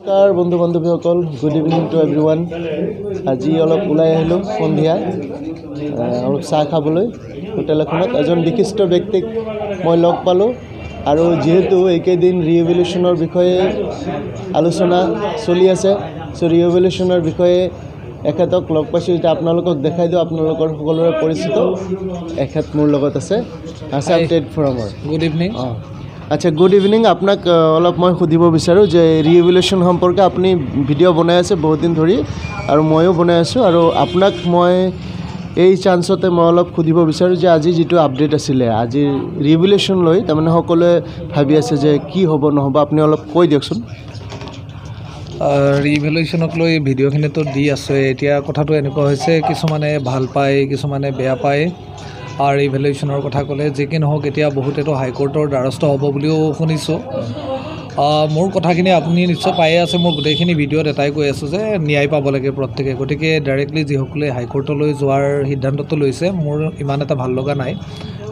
নমস্কাৰ বন্ধু বান্ধৱীসকল, good evening to everyone. আজি অলপ ওলাই আহিলোঁ সন্ধিয়া অলপ চাহ খাবলৈ হোটেল এখনত। এজন বিশিষ্ট ব্যক্তিক মই লগ পালোঁ আৰু যিহেতু এইকেইদিন ৰিভলিউশ্যনৰ বিষয়ে আলোচনা চলি আছে, চ' ৰিভলিউশ্যনৰ বিষয়ে এখেতক লগ পাইছোঁ। এতিয়া আপোনালোকক দেখাই দিওঁ, আপোনালোকৰ সকলোৰে পৰিচিত এখেত মোৰ লগত আছে। ট্ৰেড ফৰামৰ। Good evening. আচ্ছা, গুড ইভিনিং। আপোনাক অলপ মই সুধিব বিচাৰোঁ যে ৰিভলিউশ্যন সম্পৰ্কে আপুনি ভিডিঅ' বনাই আছে বহুত দিন ধৰি আৰু ময়ো বনাই আছোঁ, আৰু আপোনাক মই এই চান্সতে মই অলপ সুধিব বিচাৰোঁ যে আজি যিটো আপডেট আছিলে আজি ৰিভলিউশ্যন লৈ, তাৰমানে সকলোৱে ভাবি আছে যে কি হ'ব নহ'ব, আপুনি অলপ কৈ দিয়কচোন। ৰিভলিউশ্যনক লৈ ভিডিঅ'খিনিতো দি আছে। এতিয়া কথাটো এনেকুৱা হৈছে, কিছুমানে ভাল পায়, কিছুমানে বেয়া পায়। আৰু ৰিভলিউশ্যনৰ কথা ক'লে যি কি নহওক, এতিয়া বহুতেতো হাইকোৰ্টৰ দ্বাৰস্থ হ'ব বুলিও শুনিছোঁ। মোৰ কথাখিনি আপুনি নিশ্চয় পায়ে আছে। মোৰ গোটেইখিনি ভিডিঅ'ত এটাই কৈ আছোঁ যে ন্যায় পাব লাগে প্ৰত্যেকে। গতিকে ডাইৰেক্টলি যিসকলে হাইকোৰ্টলৈ যোৱাৰ সিদ্ধান্তটো লৈছে, মোৰ ইমান এটা ভাল লগা নাই।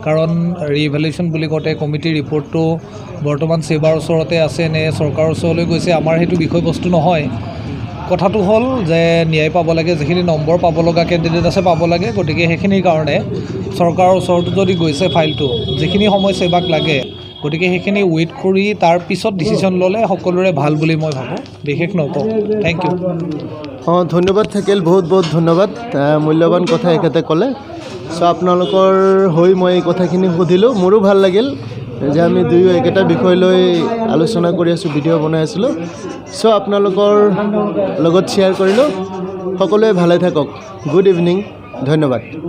কাৰণ ৰিভলিউশ্যন বুলি কওঁতে কমিটিৰ ৰিপৰ্টটো বৰ্তমান ছেবাৰ ওচৰতে আছে নে চৰকাৰৰ ওচৰলৈ গৈছে, আমাৰ সেইটো বিষয়বস্তু নহয়। কথাটো হ'ল যে ন্যায় পাব লাগে, যিখিনি নম্বৰ পাব লগা কেণ্ডিডেট আছে পাব লাগে। গতিকে সেইখিনিৰ কাৰণে চৰকাৰৰ ওচৰতো যদি গৈছে ফাইলটো, যিখিনি সময় ছেবাক লাগে, গতিকে সেইখিনি ৱেইট কৰি তাৰ পিছত ডিচিশ্যন ল'লে সকলোৰে ভাল বুলি মই ভাবোঁ। বিশেষ নকওঁ। Thank you. ধন্যবাদ থাকিল, বহুত বহুত ধন্যবাদ। মূল্যৱান কথা এখেতে ক'লে। চ' আপোনালোকৰ হৈ মই এই কথাখিনি সুধিলোঁ, মোৰো ভাল লাগিল যে আমি দুয়ো একেটা বিষয় লৈ আলোচনা কৰি আছোঁ, ভিডিঅ' বনাই আছিলোঁ। চ' আপোনালোকৰ লগত শ্বেয়াৰ কৰিলোঁ। সকলোৱে ভালে থাকক। গুড ইভিনিং, ধন্যবাদ।